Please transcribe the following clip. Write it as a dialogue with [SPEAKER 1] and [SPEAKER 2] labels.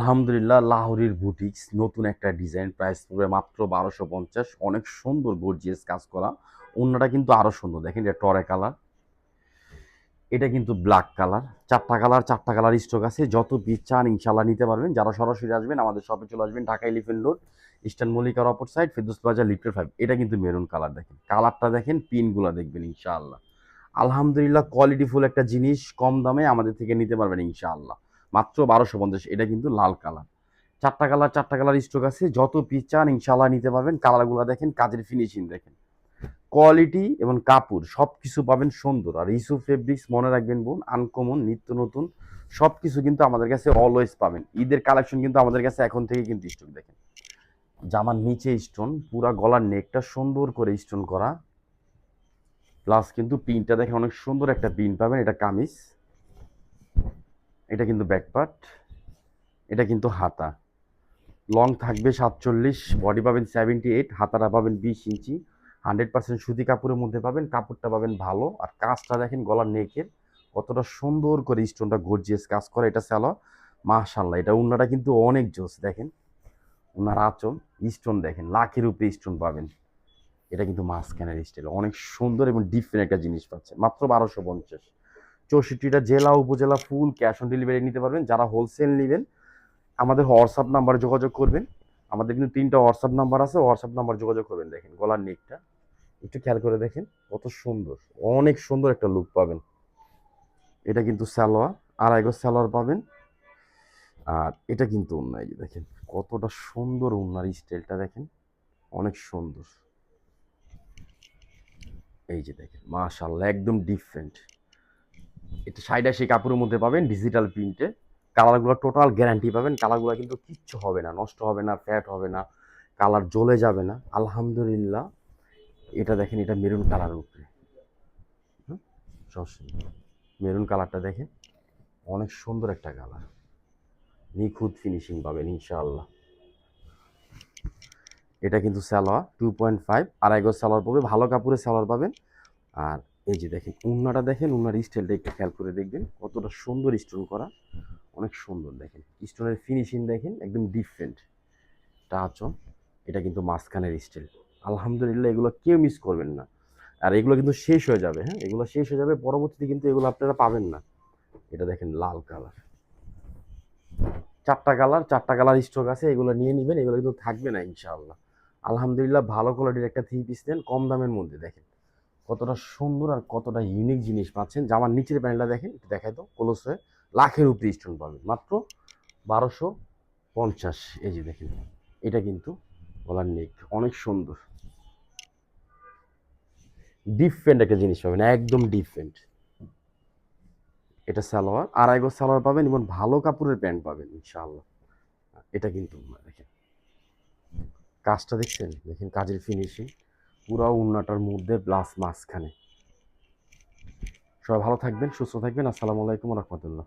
[SPEAKER 1] আলহামদুলিল্লাহ, লাহোরির বুটিক্স নতুন একটা ডিজাইন, প্রাইস পড়বে মাত্র 1250। অনেক সুন্দর গর্জিয়াস কাজ করা। ওড়নাটা কিন্তু আরো সুন্দর, দেখেন এটা টরে কালার, এটা কিন্তু ব্ল্যাক কালার। চারটা কালার স্টক আছে, যত পিস চান ইনশাল্লাহ নিতে পারবেন। যারা সরাসরি আসবেন আমাদের শপে চলে আসবেন, ঢাকা এলিফ্যান্ট রোড, ইস্টার্ন মল্লিকার অপর সাইড, ফেরদৌস প্লাজা, লিফটের 5। এটা কিন্তু মেরুন কালার, দেখেন কালারটা, দেখেন পিনগুলা দেখবেন ইনশাআল্লাহ। আলহামদুলিল্লাহ, কোয়ালিটিফুল একটা জিনিস, কম দামে আমাদের থেকে নিতে পারবেন ইনশাআল্লাহ, মাত্র 1250। এটা কিন্তু লাল কালার। চারটা কালার স্টক আছে, যত পিস চান ইনশাআল্লাহ নিতে পারবেন। কালারগুলো দেখেন, কাজের ফিনিশিং দেখেন, কোয়ালিটি এবং কাপড় সবকিছু পাবেন সুন্দর। আর ইস্যু ফেব্রিক্স মনে রাখবেন বোন, আনকমন, নিত্য নতুন সবকিছু কিন্তু আমাদের কাছে অলওয়েজ পাবেন। ঈদের কালেকশন কিন্তু আমাদের কাছে এখন থেকে কিন্তু স্টক দেখেন। জামার নিচে স্টোন, পুরা গলার নেকটা সুন্দর করে স্টোন করা, প্লাস কিন্তু প্রিন্টটা দেখেন অনেক সুন্দর একটা প্রিন্ট পাবেন। এটা কামিজ, এটা কিন্তু ব্যাকপার্ট, এটা কিন্তু হাতা। লং থাকবে 47, বডি পাবেন 78, হাতাটা পাবেন 20 ইঞ্চি। 100% সুতি কাপড়ের মধ্যে পাবেন, কাপড়টা পাবেন ভালো। আর কাজটা দেখেন গলার নেকের কতটা সুন্দর করে স্টোনটা গর্জিয়াস কাজ করে। এটা স্যালো, মাশাল্লাহ। এটা উন্নাটা কিন্তু অনেক জোস, দেখেন উনার আঁচল, স্টোন দেখেন লাখের উপরে স্টোন পাবেন। এটা কিন্তু মাঝখানের স্টাইল অনেক সুন্দর এবং ডিফারেন্ট একটা জিনিস পাচ্ছে, মাত্র 1250। 64টা জেলা উপজেলা ফুল ক্যাশ অন ডেলিভারি নিতে পারবেন। যারা হোলসেল নেবেন আমাদের হোয়াটসঅ্যাপ নাম্বারে যোগাযোগ করবেন। আমাদের কিন্তু 3টা হোয়াটসঅ্যাপ নাম্বার আছে, হোয়াটসঅ্যাপ নাম্বার যোগাযোগ করবেন। দেখেন গলার নেকটা একটু খেয়াল করে দেখেন, কত সুন্দর, অনেক সুন্দর একটা লুক পাবেন। এটা কিন্তু সালোয়ার, আড়াই গজ সালোয়ার পাবেন। আর এটা কিন্তু ওড়না, এই যে দেখেন কতটা সুন্দর ওড়নার স্টাইলটা দেখেন, অনেক সুন্দর। এই যে দেখেন মাশাআল্লাহ, একদম ডিফারেন্ট। এটা সাইডে সেই কাপড়ের মধ্যে পাবেন ডিজিটাল প্রিন্টে। কালারগুলো টোটাল গ্যারান্টি পাবেন। কালারগুলো কিন্তু কিচ্ছু হবে না, নষ্ট হবে না, ফ্যাট হবে না, কালার জ্বলে যাবে না আলহামদুলিল্লাহ। এটা দেখেন, এটা মেরুন কালারের উপরে, হুম, সমস্যা নেই। মেরুন কালারটা দেখেন, অনেক সুন্দর একটা কালার, নিখুঁত ফিনিশিং পাবেন ইনশাআল্লাহ। এটা কিন্তু সালোয়ার 2.5, আড়াই গজ সালোয়ার পাবে, ভালো কাপড়ের সালোয়ার পাবেন। আর এই যে দেখেন উন্নাটা, দেখেন উন্নার স্টাইলটা একটু খেয়াল করে দেখবেন, কতটা সুন্দর স্টোন করা, অনেক সুন্দর। দেখেন স্টোনের ফিনিশিং দেখেন, একদম ডিফারেন্ট টাচও। এটা কিন্তু মাঝখানের স্টাইল। আলহামদুলিল্লাহ, এগুলো কেউ মিস করবেন না। আর এগুলো কিন্তু শেষ হয়ে যাবে, হ্যাঁ এগুলো শেষ হয়ে যাবে, পরবর্তীতে কিন্তু এগুলো আপনারা পাবেন না। এটা দেখেন লাল কালার, চারটা কালার স্টক আছে, এগুলো নিয়ে নেবেন। এগুলো কিন্তু থাকবে না ইনশাআল্লাহ। আলহামদুলিল্লাহ, ভালো কোয়ালিটির একটা থ্রি পিস দেন কম দামের মধ্যে। দেখেন কতটা সুন্দর আর কতটা ইউনিক জিনিস পাচ্ছেন। জামার নিচের প্যানেলটা দেখেন, একটু দেখাই তো ক্লোজ হয়ে, লাখের উপরে স্টোন পাবেন মাত্র 1250। এই যে দেখেন, এটা কিন্তু গলার নেক অনেক সুন্দর, ডিফারেন্ট একটা জিনিস পাবেন, একদম ডিফারেন্ট। এটা সালোয়ার, আড়াই গজ সালোয়ার পাবেন এবং ভালো কাপড়ের প্যান্ট পাবেন ইনশাআল্লাহ। এটা কিন্তু দেখেন কাজটা দেখছেন, দেখেন কাজের ফিনিশিং, পুরো উন্নাটার মধ্যে প্লাস মাঝখানে। সবাই ভালো থাকবেন, সুস্থ থাকবেন। আসসালামু আলাইকুম রহমতুল্লাহ।